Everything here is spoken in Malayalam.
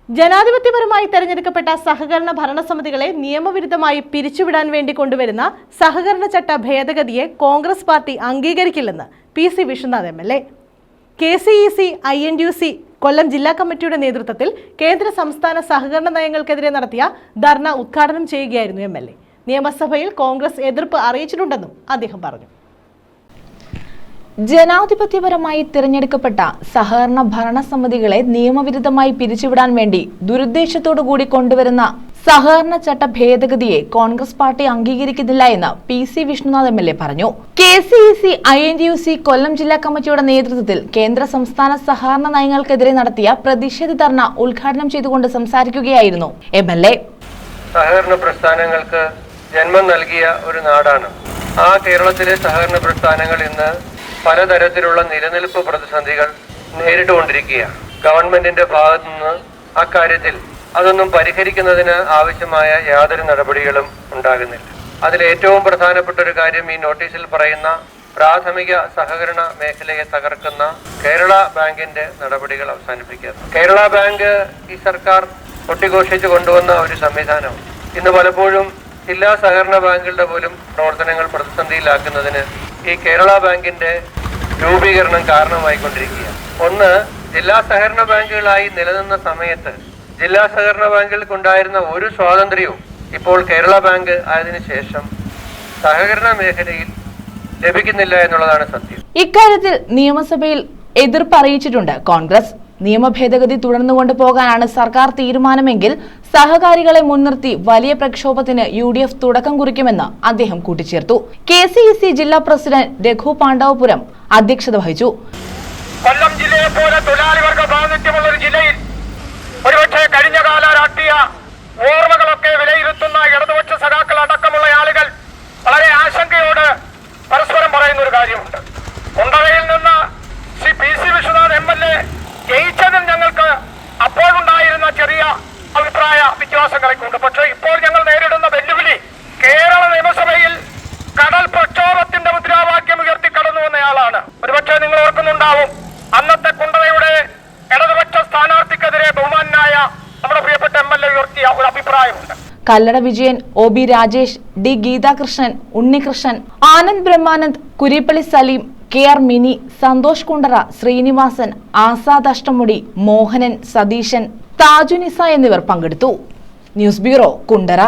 ജനാധിപത്യപരമായി തെരഞ്ഞെടുക്കപ്പെട്ട സഹകരണ ഭരണസമിതികളെ നിയമവിരുദ്ധമായി പിരിച്ചുവിടാൻ വേണ്ടി കൊണ്ടുവരുന്ന സഹകരണ ചട്ട ഭേദഗതിയെ കോൺഗ്രസ് പാർട്ടി അംഗീകരിക്കില്ലെന്ന് P C. Vishwanath MLA. KCEC. INTUC. Kollam ജില്ലാ കമ്മിറ്റിയുടെ നേതൃത്വത്തിൽ കേന്ദ്ര സംസ്ഥാന സഹകരണ നയങ്ങൾക്കെതിരെ നടത്തിയ ധർണ ഉദ്ഘാടനം ചെയ്യുകയായിരുന്നു എം.എൽ.എ. നിയമസഭയിൽ കോൺഗ്രസ് എതിർപ്പ് അറിയിച്ചിട്ടുണ്ടെന്നും അദ്ദേഹം പറഞ്ഞു. ജനാധിപത്യപരമായി തിരഞ്ഞെടുക്കപ്പെട്ട സഹകരണ ഭരണസമിതികളെ നിയമവിരുദ്ധമായി പിരിച്ചുവിടാൻ വേണ്ടി ദുരുദ്ദേശത്തോടുകൂടി കൊണ്ടുവരുന്ന സഹകരണ ചട്ട ഭേദഗതിയെ കോൺഗ്രസ് പാർട്ടി അംഗീകരിക്കുന്നില്ല എന്ന് പി.സി. വിശ്വനാഥ് എം.എൽ.എ. പറഞ്ഞു. കെ.സി.ഇ.സി. ഐ.എൻ.ടി.യു.സി. കൊല്ലം ജില്ലാ കമ്മിറ്റിയുടെ നേതൃത്വത്തിൽ കേന്ദ്ര സംസ്ഥാന സഹകരണ നയങ്ങൾക്കെതിരെ നടത്തിയ പ്രതിഷേധ ധർണ ഉദ്ഘാടനം ചെയ്തുകൊണ്ട് സംസാരിക്കുകയായിരുന്നു എം.എൽ.എ. സഹകരണ പ്രസ്ഥാനങ്ങൾക്ക് ജന്മം നൽകിയ ഒരു നാടാണ്. ആ കേരളത്തിലെ സഹകരണ പ്രസ്ഥാനങ്ങൾ ഇന്ന് പലതരത്തിലുള്ള നിലനിൽപ്പ് പ്രതിസന്ധികൾ നേരിട്ടുകൊണ്ടിരിക്കുകയാണ്. ഗവൺമെന്റിന്റെ ഭാഗത്തു നിന്ന് അക്കാര്യത്തിൽ അതൊന്നും പരിഹരിക്കുന്നതിന് ആവശ്യമായ യാതൊരു നടപടികളും ഉണ്ടാകുന്നില്ല. അതിൽ ഏറ്റവും പ്രധാനപ്പെട്ട ഒരു കാര്യം ഈ നോട്ടീസിൽ പറയുന്ന പ്രാഥമിക സഹകരണ മേഖലയെ തകർക്കുന്ന കേരള ബാങ്കിന്റെ നടപടികൾ അവസാനിപ്പിക്കുക. കേരള ബാങ്ക് ഈ സർക്കാർ ഒട്ടിഘോഷിച്ചു കൊണ്ടുവന്ന ഒരു സംവിധാനം ഇന്ന് പലപ്പോഴും ജില്ലാ സഹകരണ ബാങ്കുകളുടെ പോലും പ്രവർത്തനങ്ങൾ പ്രതിസന്ധിയിലാക്കുന്നതിന് ഈ കേരള ബാങ്കിന്റെ രൂപീകരണം കാരണമായിക്കൊണ്ടിരിക്കുകയാണ്. ഒന്ന്, ജില്ലാ സഹകരണ ബാങ്കുകളായി നിലനിന്ന സമയത്ത് ജില്ലാ സഹകരണ ബാങ്കുകൾക്കുണ്ടായിരുന്ന ഒരു സ്വാതന്ത്ര്യവും ഇപ്പോൾ കേരള ബാങ്ക് ആയതിനു ശേഷം സഹകരണ മേഖലയിൽ ലഭിക്കുന്നില്ല എന്നുള്ളതാണ് സത്യം. ഇക്കാര്യത്തിൽ നിയമസഭയിൽ എതിർപ്പ് അറിയിച്ചിട്ടുണ്ട് കോൺഗ്രസ്. നിയമ ഭേദഗതി തുടർന്നുകൊണ്ട് പോകാനാണ് സർക്കാർ തീരുമാനമെങ്കിൽ സഹകാരികളെ മുൻനിർത്തി വലിയ പ്രക്ഷോഭത്തിന് UDF തുടക്കം കുറിക്കുമെന്ന് അദ്ദേഹം കൂട്ടിച്ചേർത്തു. കെ.സി.ഇ.സി. ജില്ലാ പ്രസിഡന്റ് രഘു പാണ്ഡവപുരം അധ്യക്ഷത വഹിച്ചു. കൊല്ലം ജില്ലയെ പോലെ തൊഴിലാളിവർഗ പ്രാതിനിധ്യമുള്ള ഒരു ജില്ലയിൽ ഒരുപക്ഷെ കഴിഞ്ഞ കാല രാഷ്ട്രീയ ഓർമ്മകളൊക്കെ വിലയിരുത്തുന്ന ഇടതുപക്ഷ സഖാക്കൾ അടക്കമുള്ള ആളുകൾ വളരെ ആശങ്കയോട് പരസ്പരം പറയുന്ന ഒരു കാര്യമുണ്ട്. കുണ്ടറയിൽ നിന്ന് ശ്രീ പി.സി. വിശ്വനാഥ് എം.എൽ.എ. ജയിച്ചതിൽ ഞങ്ങൾക്ക് അപ്പോഴുണ്ടായിരുന്ന ചെറിയ അഭിപ്രായ വ്യത്യാസങ്ങളൊക്കെ ഉണ്ട്. പക്ഷേ ഇപ്പോൾ ഞങ്ങൾ നേരിടുന്ന വെല്ലുവിളി കേരള നിയമസഭയിൽ കടൽ പ്രക്ഷോഭത്തിന്റെ മുദ്രാവാക്യം ഉയർത്തി കടന്നു വന്നയാളാണ്. ഒരുപക്ഷെ നിങ്ങൾ ഓർക്കുന്നുണ്ടാവും, അന്നത്തെ കുണ്ടറയുടെ ഇടതുപക്ഷ സ്ഥാനാർത്ഥിക്കെതിരെ ബഹുമാനായ നമ്മുടെ പ്രിയപ്പെട്ട എം.എൽ.എ. ഉയർത്തിയ ഒരു അഭിപ്രായമുണ്ട്. Kallada Vijayan, O B. Rajesh, D. Geethakrishnan, Unnikrishnan, Anand Brahmanand, Kurippally Saleem, K R. Mini, Santhosh Kundara, Srinivasan, Azad Ashtamudi, Mohanan, Satheesan, Thajunisa എന്നിവർ പങ്കെടുത്തു. News bureau, Kundara.